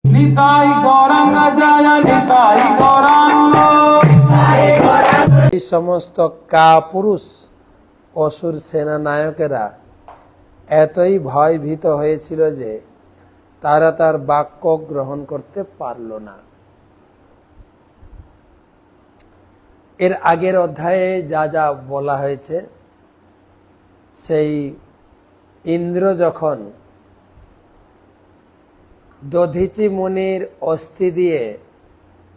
নিতাই গৌরাঙ্গ জয় নিতাই গৌরাঙ্গ। এই সমস্ত কাপুরুষ অসুর সেনা নায়কেরা এতই ভয়ভীত হয়েছিল যে তারা তার বাক্য গ্রহণ করতে পারল না। এর আগের অধ্যায়ে যা যা বলা হয়েছে, সেই ইন্দ্র যখন দধীচি মুনির অস্থি দিয়ে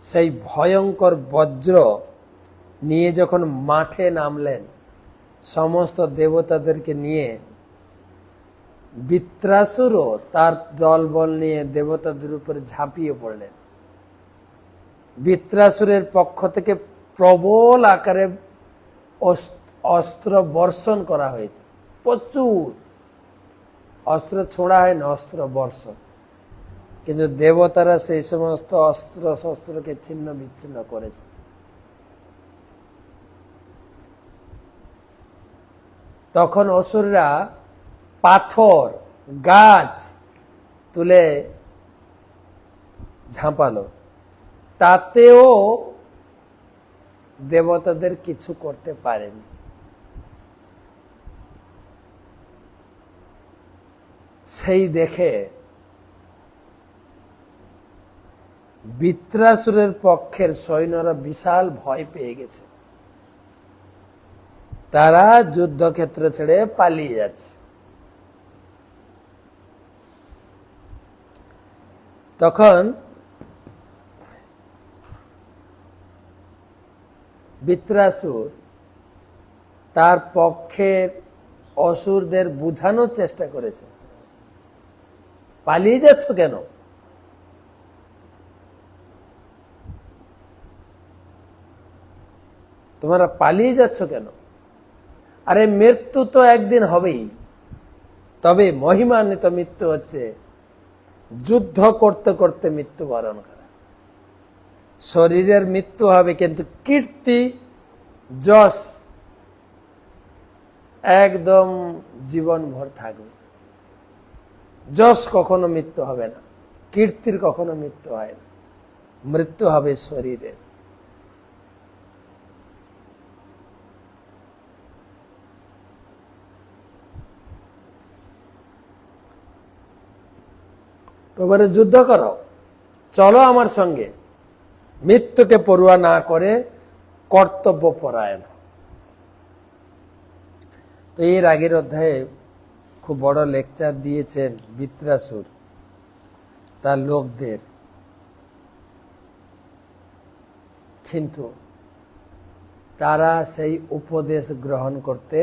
সেই ভয়ঙ্কর বজ্র নিয়ে যখন মাঠে নামলেন, সমস্ত দেবতাদেরকে নিয়ে, বৃত্রাসুরও তার দলবল নিয়ে দেবতাদের উপরে ঝাঁপিয়ে পড়লেন। বৃত্রাসুরের পক্ষ থেকে প্রবল আকারে অস্ত্র বর্ষণ করা হয়েছে, প্রচুর অস্ত্র ছোড়া হয় না, অস্ত্র বর্ষণ। কিন্তু দেবতারা সেই সমস্ত অস্ত্র শস্ত্রকে ছিন্ন বিচ্ছিন্ন করেছে। তখন অসুররা পাথর গাছ তুলে ঝাঁপালো, তাতেও দেবতাদের কিছু করতে পারেনি। সেই দেখে বৃত্রাসুরের পক্ষের সৈন্যরা বিশাল ভয় পেয়ে গেছে, তারা যুদ্ধক্ষেত্র ছেড়ে পালিয়ে যাচ্ছে। তখন বৃত্রাসুর তার পক্ষের অসুরদের বুঝানোর চেষ্টা করেছে, পালিয়ে যাচ্ছ কেন? তোমরা পালিয়ে যাচ্ছ কেন? আরে মৃত্যু তো একদিন হবেই, তবে মহিমান্বিত মৃত্যু হচ্ছে যুদ্ধ করতে করতে মৃত্যুবরণ করা। শরীরের মৃত্যু হবে, কিন্তু কীর্তি যশ একদম জীবনভর থাকবে। যশ কখনো মৃত্যু হবে না, কীর্তির কখনো মৃত্যু হয় না, মৃত্যু হবে শরীরের। তোমরা যুদ্ধ করো, চলো আমার সঙ্গে, মৃত্যুকে পরোয়া না করে কর্তব্য পরায়ণ। তো এর আগের অধ্যায়ে খুব বড় লেকচার দিয়েছেন বৃত্রাসুর তার লোকদের, কিন্তু তারা সেই উপদেশ গ্রহণ করতে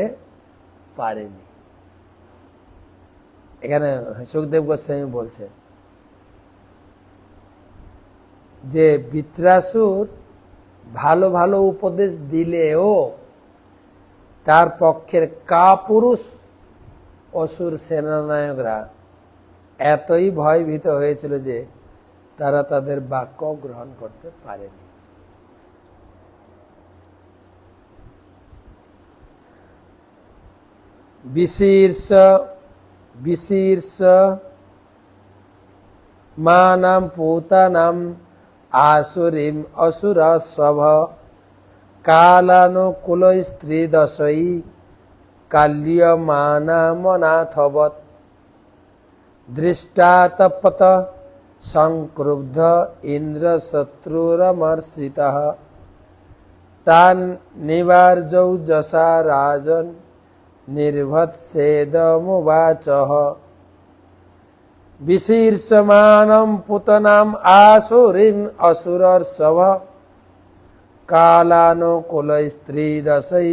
পারেনি। এখানে সুখদেব গোস্বামী বলছেন যে বৃত্রাসুর ভালো ভালো উপদেশ দিলেও তার পক্ষের কাপুরুষ অসুর সেনানায়করা এতই ভয়ভীত হয়েছিল যে তারা তাদের বাক্য গ্রহণ করতে পারেনি। বিশীর্ষ মানাম পুতানাম আসুরিম অসুর সভ কালানুকূল স্ত্রী দশই কাল্যমানামনাথবৎ দৃষ্টাতপত সংক্রুদ্ধ ইন্দ্র শত্রুরমর্ষিতঃ তান নিবার্যৌ যশা রাজন নির্ভৎসেদমুবাচঃ বিশীর্ষমানম পুতনাম আসুরিম অসুরর্ষভ কালানুকূল স্ত্রী দশৈ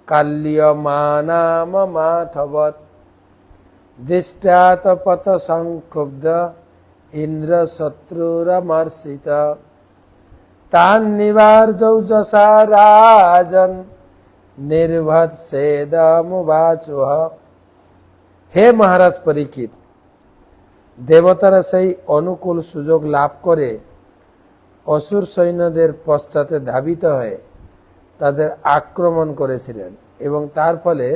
কাল্যমানামমাথবৎ দৃষ্টাতপথ সংক্ষুব্ধ ইন্দ্র শত্রুরমর্ষিত তান নিবার্যৌ যশা রাজন নির্ভৎসেদমুবাচঃ। হে মহারাজ পরীক্ষিত, দেবতারা সেই অনুকূল সুযোগ লাভ করে অসুর সৈন্যদের পশ্চাতে ধাবিত হয়ে তাদের আক্রমণ করেছিলেন, এবং তার ফলে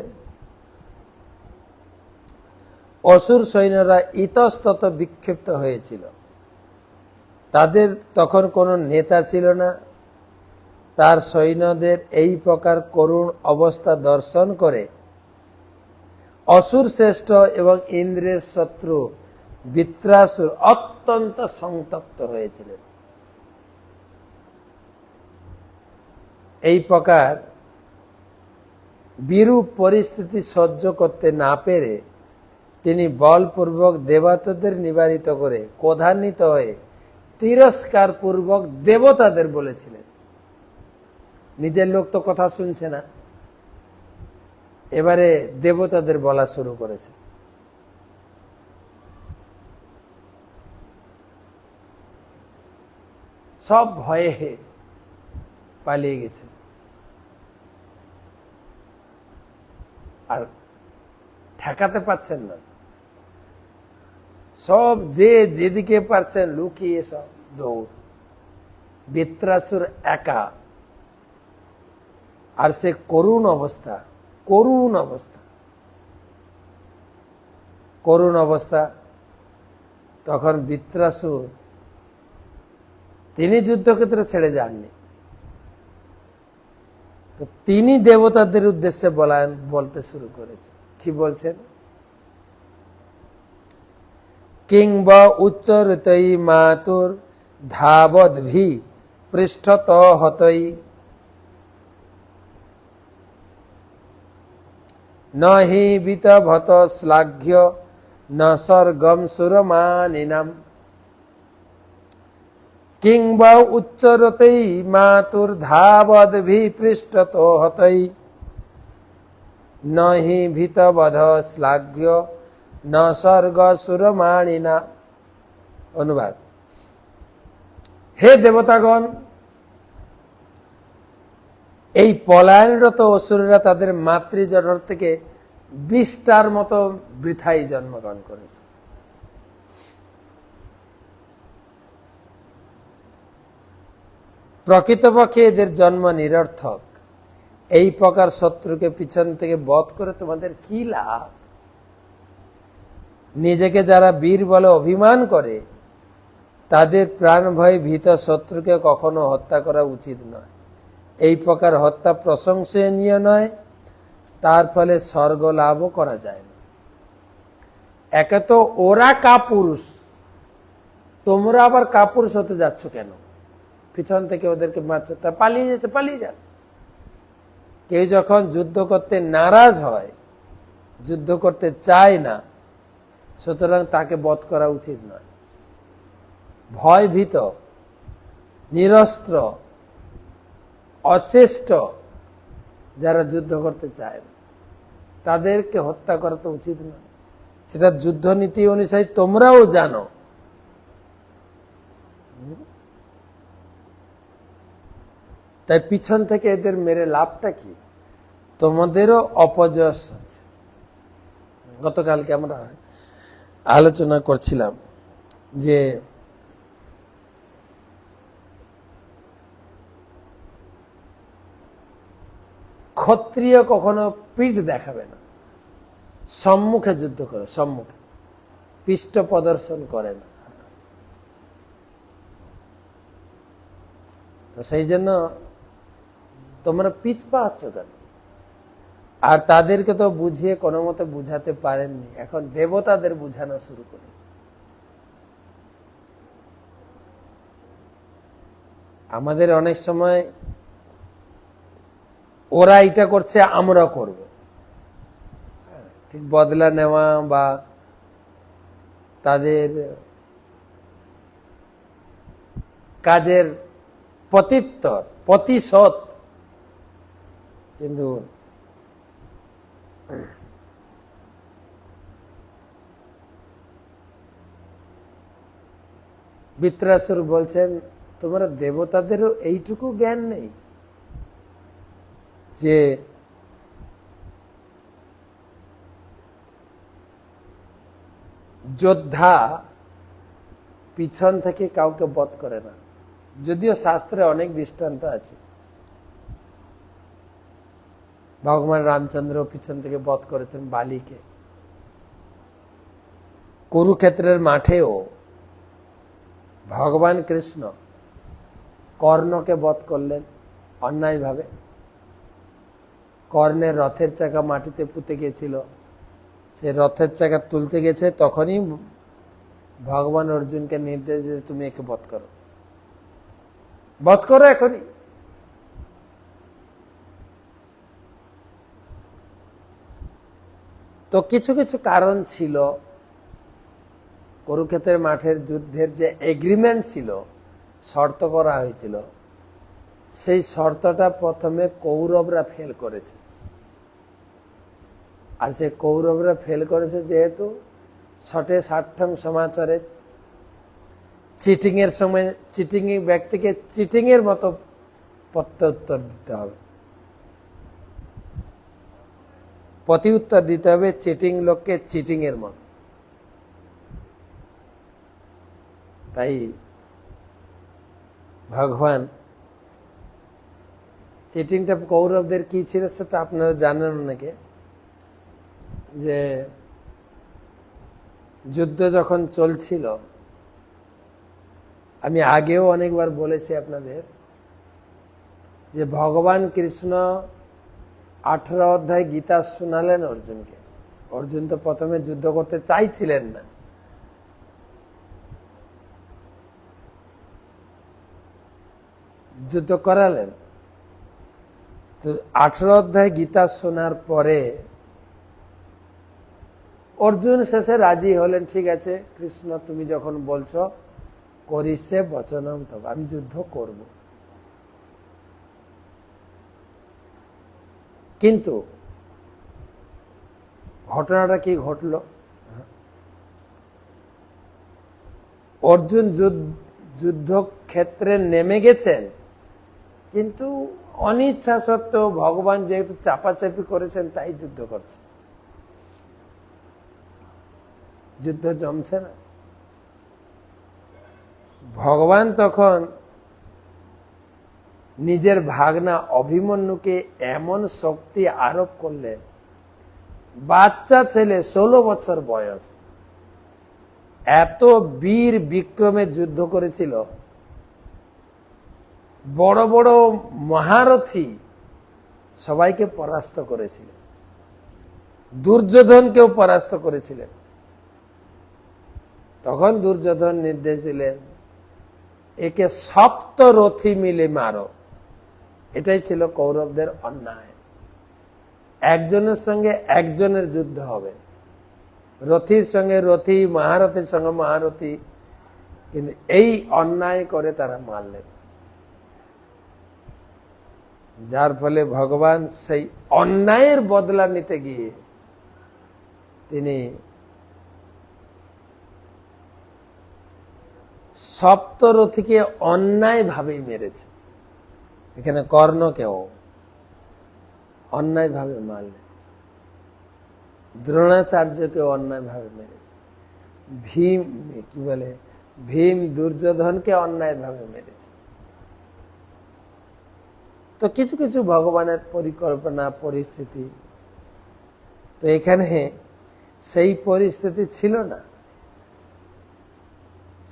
অসুর সৈন্যরা ইতস্তত বিক্ষিপ্ত হয়েছিল। তাদের তখন কোনো নেতা ছিল না। তার সৈন্যদের এই প্রকার করুণ অবস্থা দর্শন করে অসুর শ্রেষ্ঠ এবং ইন্দ্রের শত্রু বৃত্রাসুর অত্যন্ত সংতপ্ত হয়েছিলেন। এই প্রকার বিরূপ পরিস্থিতি সহ্য করতে না পেরে তিনি বলপূর্বক দেবতাদের নিবারিত করে ক্রোধান্বিত হয়ে তিরস্কার পূর্বক দেবতাদের বলেছিলেন, নিজের লোক তো কথা শুনছে না, এবারে দেবতাদের বলা শুরু করেছে। সব ভয়ে পালিয়ে গেছে। আর ঠেকাতে পারছেন না, সব যে যেদিকে পারছেন লুকিয়ে সব দৌড়। বৃত্রাসুর একা, আর সে করুণ অবস্থা, করুণ অবস্থা, করুণ অবস্থা। তখন বৃত্রাসুর তিনি যুদ্ধক্ষেত্রে ছেড়ে যাননি, তো তিনি দেবতাদের উদ্দেশ্যে বলতে শুরু করেছে। কি বলছেন? কিংব উচ্চরিতই মাতুর ধাবদ্ভি পৃষ্ঠত হতই নহি বিতভত শ্লাঘ্য ন স্বর্গম সুরমানিনাম। কিংব উচ্চরতই মাতুর ধাবদ্ভি পৃষ্ঠত হতই নহি ভীতবধ শ্লাঘ্য ন স্বর্গ সুরমাণিনা। অনুবাদ: হে দেবতাগণ, এই পলায়নরত অসুররা তাদের মাতৃজঠর থেকে 20টার মতো বৃথাই জন্মগ্রহণ করেছে। প্রকৃতপক্ষে এদের জন্ম নিরর্থক। এই প্রকার শত্রুকে পিছন থেকে বধ করে তোমাদের কি লাভ? নিজেকে যারা বীর বলে অভিমান করে তাদের প্রাণ ভয়ে ভীত শত্রুকে কখনো হত্যা করা উচিত নয়। এই প্রকার হত্যা প্রশংসনীয় নয়, তার ফলে স্বর্গ লাভও করা যায় না। একে তো ওরা কাপুরুষ, তোমরা আবার কাপুরুষ হতে যাচ্ছ কেন? পিছন থেকে ওদেরকে মারছো, তা পালিয়ে যেতে পালিয়ে যান। কেউ যখন যুদ্ধ করতে নারাজ হয়, যুদ্ধ করতে চায় না, সুতরাং তাকে বধ করা উচিত নয়। ভয় ভীত, নিরস্ত্র, অচেষ্ট যারা যুদ্ধ করতে চায় না, তাদেরকে হত্যা করা তো উচিত নয়। সেটা যুদ্ধনীতি অনুযায়ী তোমরাও জানো। তাই পিছন থেকে এদের মেরে লাভটা কি? তোমাদেরও অপযশ আছে। গতকালকে আমরা আলোচনা করছিলাম যে ক্ষত্রিয় কখনো পিঠ দেখাবে না, সম্মুখে যুদ্ধ করে, সম্মুখে, পৃষ্ঠ প্রদর্শন করে না। তো সেই জন্য তোমরা পিছ পাচ্ছ কেন? আর তাদেরকে তো বুঝিয়ে কোনো মতে বুঝাতে পারেননি, এখন দেবতাদের বুঝানো শুরু করেছে। আমাদের অনেক সময় ওরা এটা করছে আমরা করব, ঠিক বদলা নেওয়া বা তাদের কাজের প্রতিশোধ। কিন্তু বৃত্রাসুর বলছেন, তোমরা দেবতাদেরও এইটুকু জ্ঞান নেই যে যোদ্ধা পিছন থেকে কাউকে বধ করে না। যদিও শাস্ত্রে অনেক দৃষ্টান্ত আছে, ভগবান রামচন্দ্র পিছন থেকে বধ করেছেন বালিকে। কুরুক্ষেত্রের মাঠেও ভগবান কৃষ্ণ কর্ণকে বধ করলেন অন্যায়ভাবে। কর্ণের রথের চাকা মাটিতে পুঁতে গেছিল, সে রথের চাকা তুলতে গেছে, তখনই ভগবান অর্জুনকে নির্দেশ দিয়েছে তুমি একে বধ করো, বধ করো এখনই। তো কিছু কিছু কারণ ছিল, কুরুক্ষেত্রের মাঠের যুদ্ধের যে এগ্রিমেন্ট ছিল, শর্ত করা হয়েছিল, সেই শর্তটা প্রথমে কৌরবরা ফেল করেছে। আর সে কৌরবরা ফেল করেছে যেহেতু শটে ষাট্টম সমাচারে চিটিং এর সময় চিটিং ব্যক্তিকে চিটিং এর মতো প্রত্যুত্তর দিতে হবে, প্রতি উত্তর দিতে হবে চিটিং লোককে চিটিং এর মতো। তাই ভগবান চিটিংটা কৌরবদের কি ছিল সেটা আপনারা জানেন অনেকে, যে যুদ্ধ যখন চলছিল, আমি আগেও অনেকবার বলেছি আপনাদের, যে ভগবান কৃষ্ণ 18 অধ্যায় গীতা শোনালেন অর্জুনকে। অর্জুন তো প্রথমে যুদ্ধ করতে চাইছিলেন না, যুদ্ধ করালেন। তো 18 অধ্যায় গীতা শোনার পরে অর্জুন শেষে রাজি হলেন, ঠিক আছে কৃষ্ণ তুমি যখন বলছো করিছে বচনম তব, আমি যুদ্ধ করব। কিন্তু ঘটনাটা কি ঘটল, অর্জুন যুদ্ধক্ষেত্রে নেমে গেছেন, কিন্তু অনিচ্ছা সত্ত্বেও ভগবান যেহেতু চাপাচাপি করেছেন তাই যুদ্ধ করছে, যুদ্ধ জমছে না। ভগবান তখন নিজের ভাগনা অভিমন্যুকে এমন শক্তি আরোপ করলেন, বাচ্চা ছেলে 16 বছর বয়স, এত বীর বিক্রমে যুদ্ধ করেছিল, বড় বড় মহারথী সবাইকে পরাস্ত করেছিলেন, দুর্যোধনকেও পরাস্ত করেছিলেন। তখন দুর্যোধন নির্দেশ দিলেন একে সপ্তরথী মিলে মারো। এটাই ছিল কৌরবদের অন্যায়, একজনের সঙ্গে একজনের যুদ্ধ হবে, রথীর সঙ্গে রথী, মহারথীর সঙ্গে মহারথী, কিন্তু এই অন্যায় করে তারা মারলেন। যার ফলে ভগবান সেই অন্যায়ের বদলা নিতে গিয়ে তিনি সপ্তরথীকে অন্যায় ভাবেই মেরেছে। এখানে কর্ণকেও অন্যায় ভাবে মারলেন, দ্রোণাচার্যকেও অন্যায় ভাবে মেরেছে, ভীম দুর্যোধনকে অন্যায় ভাবে মেরেছে। তো কিছু কিছু ভগবানের পরিকল্পনা, পরিস্থিতি, তো এখানে সেই পরিস্থিতি ছিল না,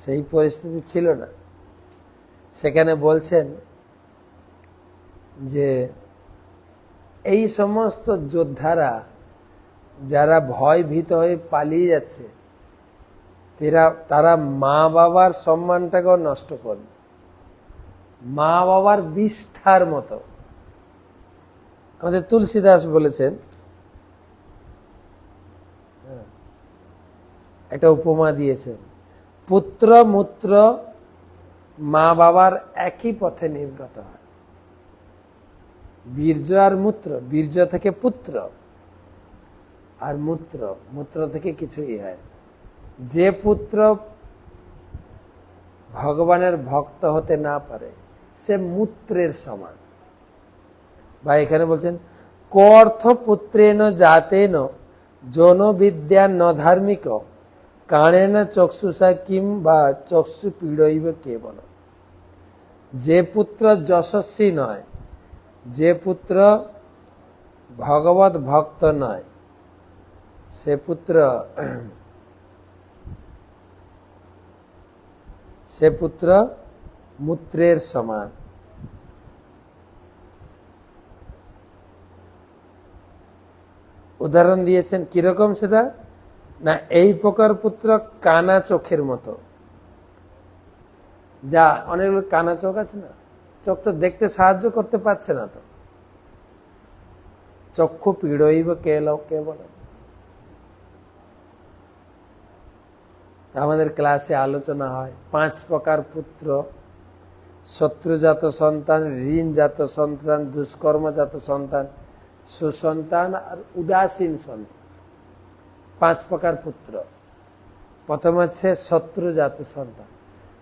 সেই পরিস্থিতি ছিল না। সেখানে বলছেন যে এই সমস্ত যোদ্ধারা যারা ভয় ভীত হয়ে পালিয়ে যাচ্ছে, তারা মা বাবার সম্মানটাকেও নষ্ট করবে, মা বাবার বিষ্ঠার মতো। আমাদের তুলসীদাস বলেছেন, একটা উপমা দিয়েছেন, পুত্র মূত্র মা বাবার একই পথে নির্গত হয়। বীর্য আর মূত্র, বীর্য থেকে পুত্র, আর মূত্র থেকে কিছুই হয়। যে পুত্র ভগবানের ভক্ত হতে না পারে সে মূত্রের সমান। বা এখানে বলছেন কর্থ পুত্রেন জাতেন যৌন বিদ্যা ন ধার্মিক কাণেন চক্ষুষা কিম বা চক্ষু পীড়ইব কেবল। যে পুত্র যশস্বী নয়, যে পুত্র ভগবত ভক্ত নয়, সে পুত্র সে পুত্র মূত্রের সমান। উদাহরণ দিয়েছেন কিরকম সেটা না, এই প্রকার পুত্র কানা চোখের মতো। যা অনেকগুলো কানা চোখ আছে না, চোখ তো দেখতে সাহায্য করতে পারছে না, তো চক্ষু পীড়ইব কে বলে। আমাদের ক্লাসে আলোচনা হয় 5 প্রকার পুত্র: শত্রুজাত সন্তান, ঋণজাত সন্তান, দুষ্কর্মজাত সন্তান, সুসন্তান আর উদাসীন সন্তান। 5 প্রকার পুত্র। প্রথম হচ্ছে শত্রুজাত সন্তান।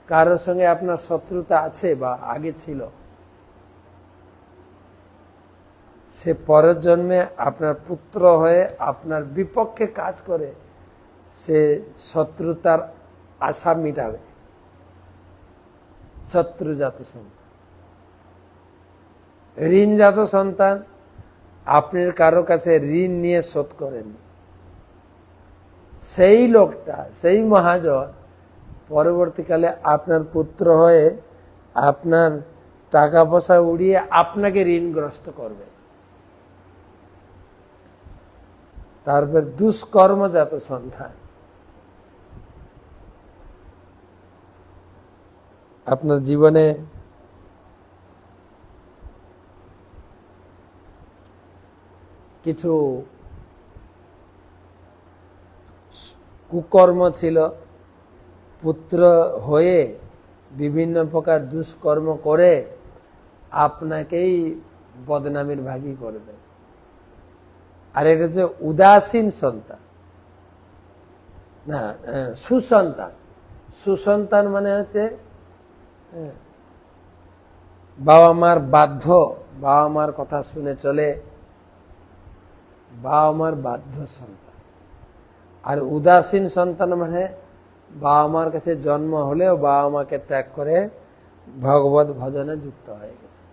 কারোর সঙ্গে আপনার শত্রুতা আছে বা আগে ছিল, সে পরের জন্মে আপনার পুত্র হয়ে আপনার বিপক্ষে কাজ করে, সে শত্রুতার আশা মিটাবে। শত্রুজাত সন্তান। ঋণজাত সন্তান, আপনি কারো কাছে ঋণ নিয়ে শোধ করেননি, সেই লোকটা, সেই মহাজন পরবর্তীকালে আপনার পুত্র হয়ে আপনার টাকা পয়সা উড়িয়ে আপনাকে ঋণগ্রস্ত করবে। তারপর দুষ্কর্মজাত সন্তান, আপনার জীবনে কিছু কুকর্ম ছিল, পুত্র হয়ে বিভিন্ন প্রকার দুষ্কর্ম করে আপনাকেই বদনামের ভাগী করবে। আর এটা হচ্ছে উদাসীন সন্তান, না সুসন্তান। সুসন্তান মানে হচ্ছে বাবা মার বাধ্য, বাবা মার কথা শুনে চলে, বাবা মার বাধ্য সন্তান। আর উদাসীন সন্তান মানে বাবা মার কাছে জন্ম হলেও বাবা মাকে ত্যাগ করে ভগবত ভজনে যুক্ত হয়ে গেছে,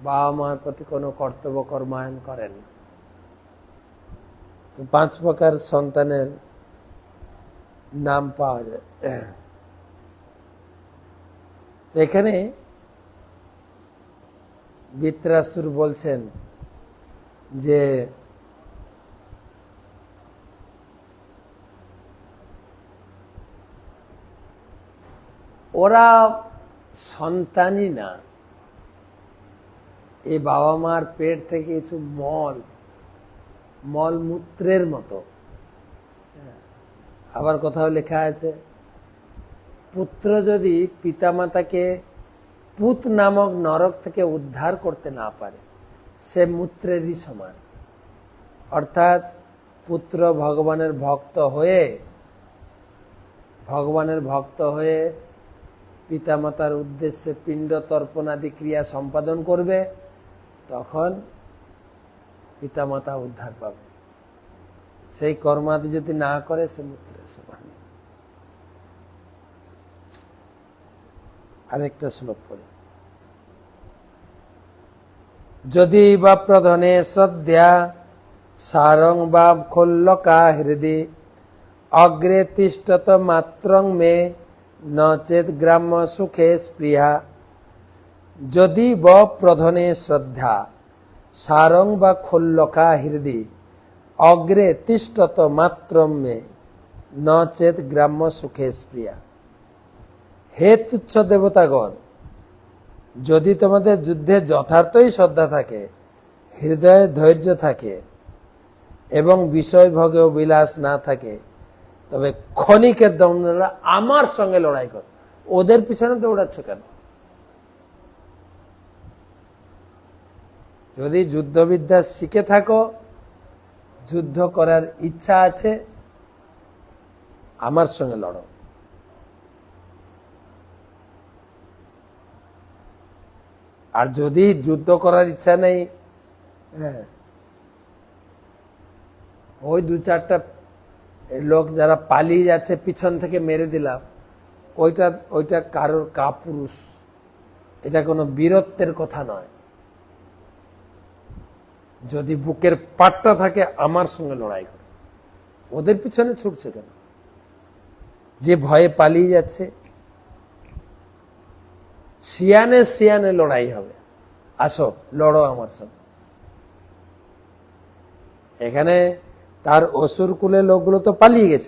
বাবা মার প্রতি কোনো কর্তব্য কর্মায়ণ করেন না। তো 5 প্রকার সন্তানের নাম পাওয়া যায়। এখানে বৃত্রাসুর বলছেন যে ওরা সন্তানই না, এই বাবা মার পেট থেকে কিছু মলমূত্রের মতো। আবার কোথাও লেখা আছে, পুত্র যদি পিতামাতাকে পুত নামক নরক থেকে উদ্ধার করতে না পারে, সে মূত্রেরই সমান। অর্থাৎ পুত্র ভগবানের ভক্ত হয়ে পিতামাতার উদ্দেশ্যে পিণ্ড তর্পণাদি ক্রিয়া সম্পাদন করবে, তখন পিতামাতা উদ্ধার পাবে। সেই কর্মাদি যদি না করে, সে মূত্রের সমান। আরেকটা শ্লোক পড়ি। যদি বা প্রধনে শ্রদ্ধা সারং বা খোল্লকা হৃদি অগ্রে তিষ্ঠত মাত্রং মে নচেত গ্রাম্য সুখে স্পৃহা। যদি ব প্রধনে শ্রদ্ধা সারং বা খোল্লকা হৃদি অগ্রে তিষ্ঠত মাত্রং মে নচেত গ্রাম্য সুখে স্পৃহা। হে তুচ্ছ দেবতাগণ, যদি তোমাদের যুদ্ধে যথার্থই শ্রদ্ধা থাকে, হৃদয়ে ধৈর্য থাকে এবং বিষয় ভোগেও বিলাস না থাকে, তবে ক্ষণিকের দ্বন্দ্ব আমার সঙ্গে লড়াই কর। ওদের পিছনে দৌড়াচ্ছ কেন? যদি যুদ্ধবিদ্যা শিখে থাকো, যুদ্ধ করার ইচ্ছা আছে, আমার সঙ্গে লড়ো। আর যদি যুদ্ধ করার ইচ্ছা নেই, ওই 2-4টা লোক যারা পালিয়ে যাচ্ছে পিছন থেকে মেরে দিলাম, ওইটা কারোর কাপুরুষ, এটা কোনো বীরত্বের কথা নয়। যদি বুকের পাটটা থাকে, আমার সঙ্গে লড়াই করে। ওদের পিছনে ছুটছে কেন? যে ভয়ে পালিয়ে যাচ্ছে, সিয়ানে সিয়ানে লড়াই হবে, আসো লড়ো আমার সঙ্গে। এখানে তার অসুর কুলের লোকগুলো তো পালিয়ে গেছে,